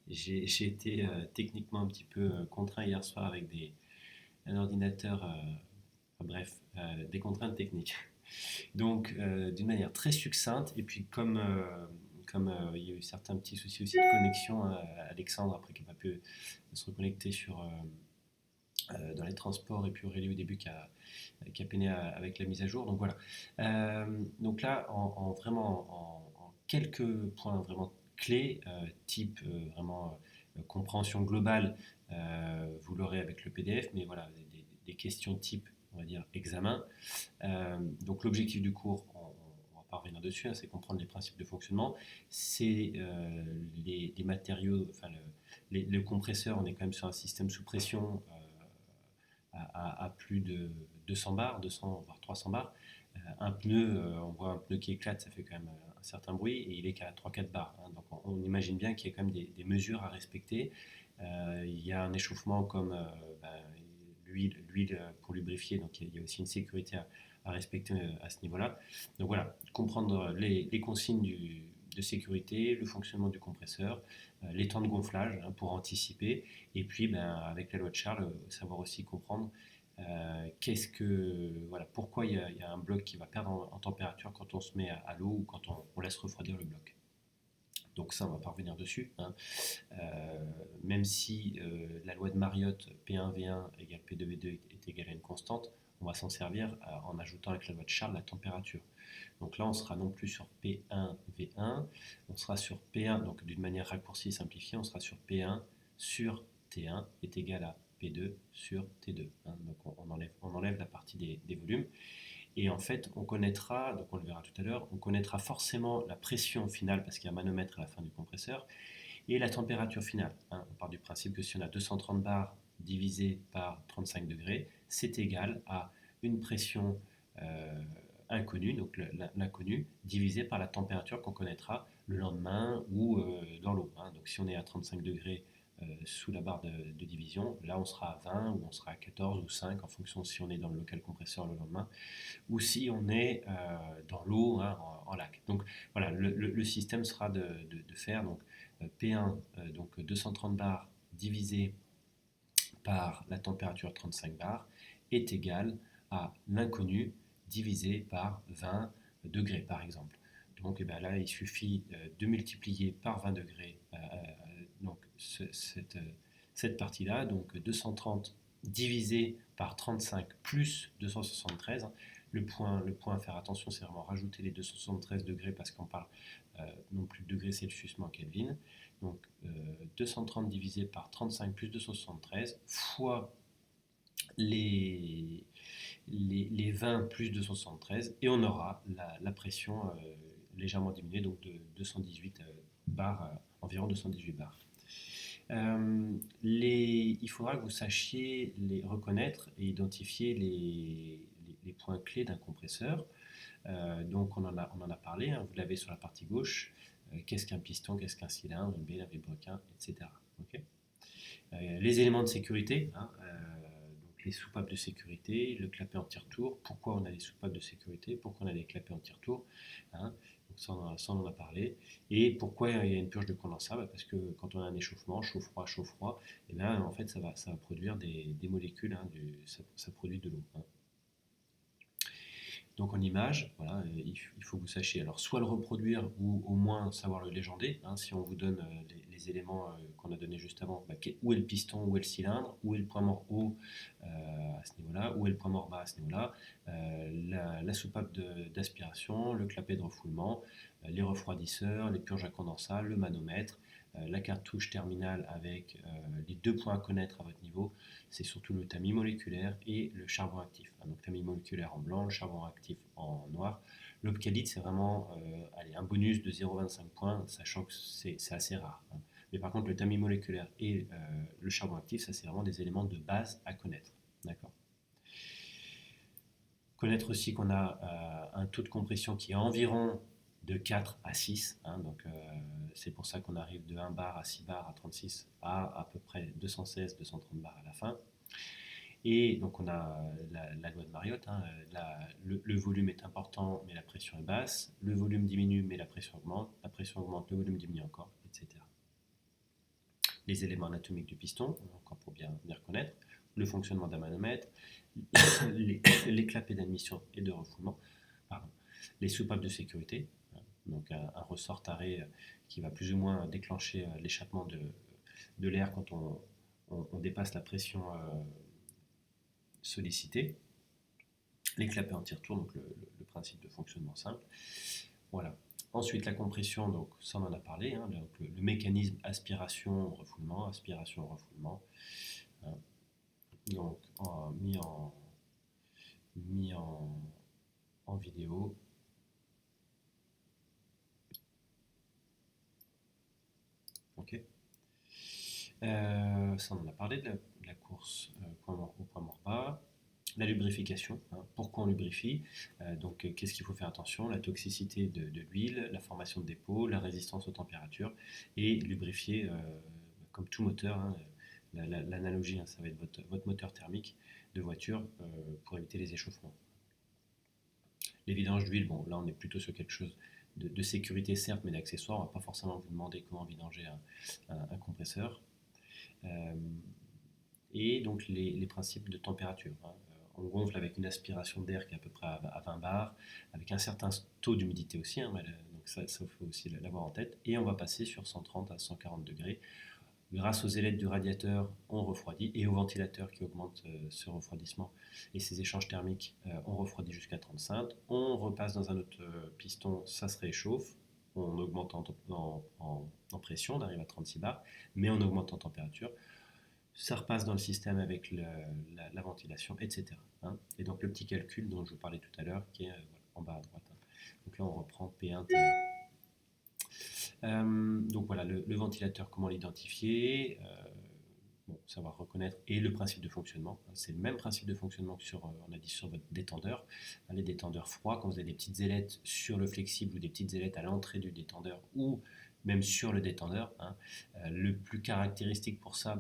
J'ai été techniquement un petit peu contraint hier soir avec un ordinateur, bref, des contraintes techniques. Donc, d'une manière très succincte, et puis comme il y a eu certains petits soucis aussi de connexion, Alexandre, après qui n'a pas pu se reconnecter dans les transports, et puis Aurélie au début qui a peiné avec la mise à jour. Donc voilà. Donc là, en quelques points vraiment clés, type vraiment compréhension globale, vous l'aurez avec le PDF, mais voilà, des questions type, on va dire, examen. Donc l'objectif du cours, on va pas revenir dessus, hein, c'est comprendre les principes de fonctionnement. C'est les matériaux, enfin le compresseur, on est quand même sur un système sous pression à plus de 200 bars, 200 voire 300 bars. Un pneu, on voit un pneu qui éclate, ça fait quand même un certain bruit, et il est qu'à 3-4 bars, hein. Donc on imagine bien qu'il y a quand même des mesures à respecter. Il y a un échauffement comme ben, l'huile pour lubrifier, donc il y a aussi une sécurité à respecter à ce niveau-là. Donc voilà, comprendre les consignes de sécurité, le fonctionnement du compresseur, les temps de gonflage, hein, pour anticiper, et puis ben, avec la loi de Charles, savoir aussi comprendre voilà, pourquoi il y a un bloc qui va perdre en température quand on se met à l'eau ou quand on laisse refroidir le bloc. Donc ça, on va pas revenir dessus, hein. Même si la loi de Mariotte, P1V1 égale P2V2 est égale à une constante, on va s'en servir en ajoutant avec la loi de Charles la température. Donc là, on sera non plus sur P1V1, on sera sur P1, donc d'une manière raccourcie, simplifiée, on sera sur P1 sur T1 est égal à P2 sur T2, hein. Donc on enlève la partie des volumes. Et en fait, on connaîtra, donc on le verra tout à l'heure, on connaîtra forcément la pression finale parce qu'il y a un manomètre à la fin du compresseur et la température finale, hein. On part du principe que si on a 230 bars divisé par 35 degrés, c'est égal à une pression euh, inconnue, donc l'inconnu, divisé par la température qu'on connaîtra le lendemain ou dans l'eau, hein. Donc si on est à 35 degrés sous la barre de division, là on sera à 20 ou on sera à 14 ou 5 en fonction si on est dans le local compresseur le lendemain ou si on est dans l'eau, hein, en lac. Donc voilà, le système sera de faire donc, P1, donc 230 bars divisé par la température 35 bars est égal à l'inconnu divisé par 20 degrés par exemple. Donc ben là, il suffit de multiplier par 20 degrés donc cette partie-là, donc 230 divisé par 35 plus 273. Le point à faire attention, c'est vraiment rajouter les 273 degrés parce qu'on parle non plus de degrés Celsius mais en Kelvin. Donc 230 divisé par 35 plus 273 fois les, les 20 plus 273 et on aura la pression légèrement diminuée, donc de 218 bars, environ 218 bars. Il faudra que vous sachiez les reconnaître et identifier les points clés d'un compresseur. Donc on en a parlé, hein, vous l'avez sur la partie gauche. Qu'est-ce qu'un piston, qu'est-ce qu'un cylindre, une baie, un vilebrequin, etc. Okay. Les éléments de sécurité, hein, donc les soupapes de sécurité, le clapet anti-retour, pourquoi on a des soupapes de sécurité, pourquoi on a des clapets anti-retour, hein, donc ça on en a parlé. Et pourquoi il y a une purge de condensat, parce que quand on a un échauffement, chaud-froid, et bien en fait ça va produire des molécules, hein, ça produit de l'eau, hein. Donc en image, voilà, il faut que vous sachiez alors soit le reproduire ou au moins savoir le légender, hein. Si on vous donne les éléments qu'on a donnés juste avant, bah, où est le piston, où est le cylindre, où est le point mort haut à ce niveau-là, où est le point mort bas à ce niveau-là, la soupape d'aspiration, le clapet de refoulement, les refroidisseurs, les purges à condensat, le manomètre, la cartouche terminale avec les deux points à connaître à votre niveau, c'est surtout le tamis moléculaire et le charbon actif, hein. Donc tamis moléculaire en blanc, le charbon actif en noir. L'opcalite, c'est vraiment allez, un bonus de 0,25 points, sachant que c'est assez rare, hein. Mais par contre, le tamis moléculaire et le charbon actif, ça c'est vraiment des éléments de base à connaître. D'accord. Connaître aussi qu'on a un taux de compression qui est environ de 4 à 6, hein, donc c'est pour ça qu'on arrive de 1 bar à 6 bars à 36 à peu près 216, 230 bars à la fin. Et donc on a la loi de Mariotte, hein, le volume est important mais la pression est basse, le volume diminue mais la pression augmente, le volume diminue encore, etc. les éléments anatomiques du piston, encore pour bien reconnaître, le fonctionnement d'un manomètre, les clapets d'admission et de refoulement, pardon, les soupapes de sécurité, donc un ressort taré qui va plus ou moins déclencher l'échappement de l'air quand on dépasse la pression sollicitée, les clapets anti-retour, donc le principe de fonctionnement simple. Voilà. Ensuite, la compression, donc ça on en a parlé, hein, donc le mécanisme aspiration-refoulement, aspiration-refoulement, hein, donc mis en vidéo. Ok. Ça on en a parlé de la course au point mort bas. La lubrification, hein. Pourquoi on lubrifie? Donc qu'est-ce qu'il faut faire attention? La toxicité de l'huile, la formation de dépôts, la résistance aux températures, et lubrifier comme tout moteur, hein, l'analogie, hein, ça va être votre moteur thermique de voiture pour éviter les échauffements. Les vidanges d'huile, bon là on est plutôt sur quelque chose de sécurité certes, mais d'accessoire. On ne va pas forcément vous demander comment vidanger un compresseur. Et donc les principes de température, hein. On gonfle avec une aspiration d'air qui est à peu près à 20 bars, avec un certain taux d'humidité aussi, hein, donc ça faut aussi l'avoir en tête. Et on va passer sur 130 à 140 degrés. Grâce aux ailettes du radiateur, on refroidit, et au ventilateur qui augmente ce refroidissement et ces échanges thermiques, on refroidit jusqu'à 35. On repasse dans un autre piston, ça se réchauffe. On augmente en pression, on arrive à 36 bars, mais on augmente en température. Ça repasse dans le système avec la ventilation, etc., hein. Et donc le petit calcul dont je vous parlais tout à l'heure, qui est en bas à droite, hein. Donc là, on reprend P1, T1. Donc voilà, le ventilateur, comment l'identifier, bon, savoir reconnaître, et le principe de fonctionnement. C'est le même principe de fonctionnement que on a dit sur votre détendeur. Les détendeurs froids, quand vous avez des petites ailettes sur le flexible ou des petites ailettes à l'entrée du détendeur ou même sur le détendeur, hein. Le plus caractéristique pour ça,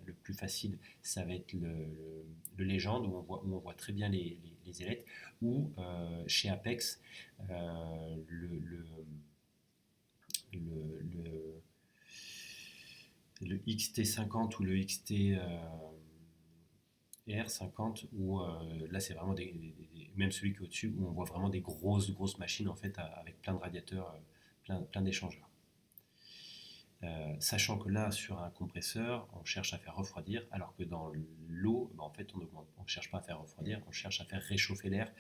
le plus facile, ça va être le Légende, où on voit très bien les ailettes, ou chez Apex, le le XT50 ou le XT R50, où là c'est vraiment même celui qui est au-dessus, où on voit vraiment des grosses machines en fait avec plein de radiateurs, plein d'échangeurs. Sachant que là, sur un compresseur, on cherche à faire refroidir, alors que dans l'eau, en fait, on ne cherche pas à faire refroidir, on cherche à faire réchauffer l'air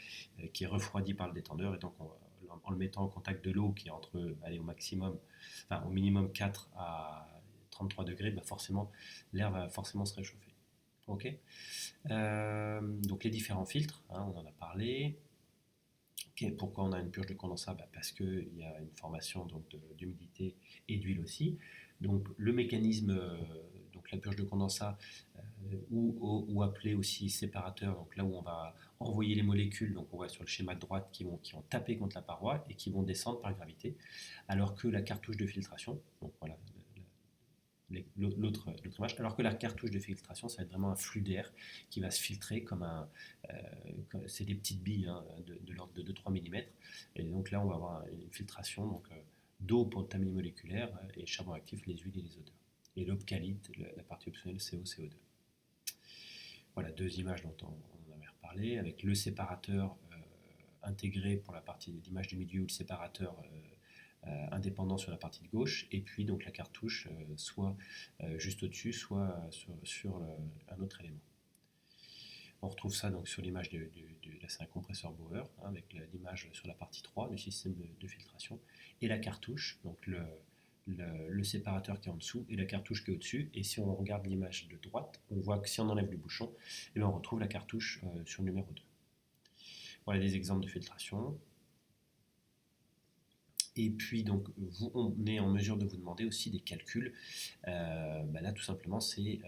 qui est refroidi par le détendeur, et donc en le mettant en contact de l'eau qui est au minimum 4 à 33 degrés, forcément, l'air va forcément se réchauffer. Ok. Donc les différents filtres, hein, on en a parlé. Pourquoi on a une purge de condensat? Parce qu'il y a une formation d'humidité et d'huile aussi. Donc le mécanisme, donc la purge de condensat, ou appelé aussi séparateur, donc là où on va envoyer les molécules, donc on voit sur le schéma de droite, qui vont taper contre la paroi et qui vont descendre par gravité, alors que la cartouche de filtration, donc voilà l'autre image, alors que la cartouche de filtration, ça va être vraiment un flux d'air qui va se filtrer c'est des petites billes, hein, de l'ordre de 2-3 mm. Et donc là, on va avoir une filtration d'eau pour le tamis moléculaire, et charbon actif, les huiles et les odeurs. Et l'opcalite, la partie optionnelle CO, CO2. Voilà, deux images dont on avait reparlé, avec le séparateur intégré pour la partie d'image du milieu, ou le séparateur indépendant sur la partie de gauche, et puis donc la cartouche soit juste au-dessus, soit sur un autre élément. On retrouve ça donc sur l'image là c'est un compresseur Bauer, hein, avec l'image sur la partie 3 du système de filtration, et la cartouche, donc le séparateur qui est en dessous et la cartouche qui est au-dessus. Et si on regarde l'image de droite, on voit que si on enlève le bouchon, et bien on retrouve la cartouche sur le numéro 2. Voilà des exemples de filtration. Et puis donc on est en mesure de vous demander aussi des calculs. Là tout simplement c'est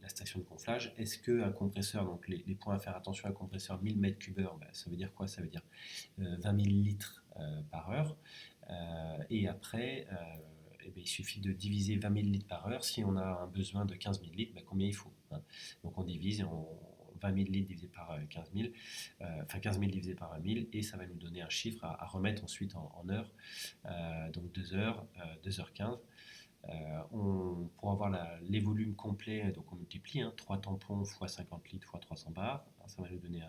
la station de gonflage. Est-ce qu'un compresseur, donc les points à faire attention à un compresseur 1000 m3, ça veut dire quoi? Ça veut dire 20 000 litres par heure. Et après, il suffit de diviser 20 000 litres par heure. Si on a un besoin de 15 000 litres, combien il faut, hein? Donc on divise, 20 000 litres divisé par 15 000, 15 000 divisé par 20 000, et ça va nous donner un chiffre à remettre ensuite en heures. Donc 2 heures, 2h15. On pour avoir les volumes complets, donc on multiplie 3 tampons fois 50 litres fois 300 bars, ça va nous donner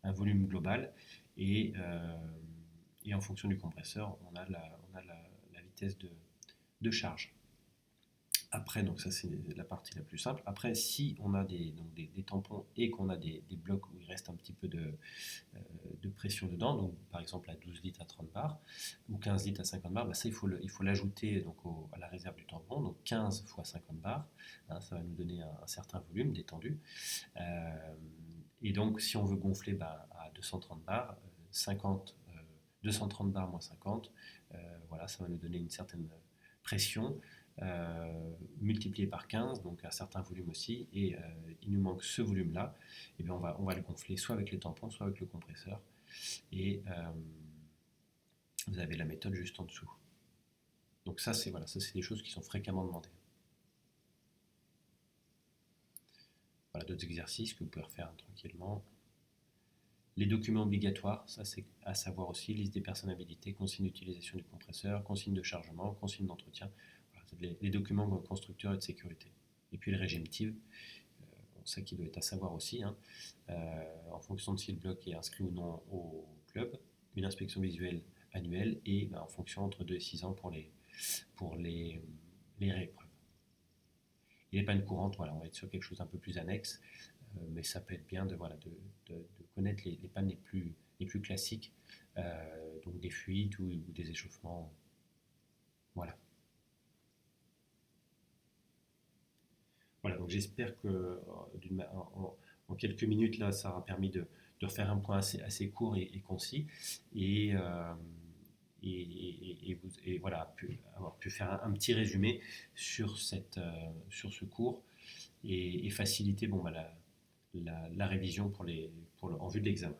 un volume global. Et en fonction du compresseur, on a la vitesse de charge. Après, donc ça c'est la partie la plus simple. Après, si on a des tampons et qu'on a des blocs où il reste un petit peu de pression dedans, donc par exemple à 12 litres à 30 bars ou 15 litres à 50 bars, bah ça il faut l'ajouter donc à la réserve du tampon, donc 15 fois 50 bars, ça va nous donner un certain volume détendu. Et donc si on veut gonfler à 230 bars, 230 bars moins 50, voilà, ça va nous donner une certaine pression. Multiplié par 15, donc un certain volume aussi, et il nous manque ce volume-là, et bien on va le gonfler soit avec les tampons, soit avec le compresseur, et vous avez la méthode juste en dessous. Donc ça c'est des choses qui sont fréquemment demandées. Voilà d'autres exercices que vous pouvez refaire tranquillement. Les documents obligatoires, ça c'est à savoir aussi, liste des personnes habilitées, consigne d'utilisation du compresseur, consigne de chargement, consigne d'entretien. Les documents constructeurs et de sécurité. Et puis le régime TIV, ça qui doit être à savoir aussi, en fonction de si le bloc est inscrit ou non au club, une inspection visuelle annuelle et en fonction entre 2 et 6 ans pour les réépreuves. Et les pannes courantes, voilà, on va être sur quelque chose d'un peu plus annexe, mais ça peut être bien de connaître les pannes les plus classiques, donc des fuites ou des échauffements. Voilà. Voilà, donc j'espère que en quelques minutes, là, ça aura permis de refaire un point assez court et concis. Et, et voilà, avoir pu faire un petit résumé sur ce cours et faciliter bon, la révision en vue de l'examen.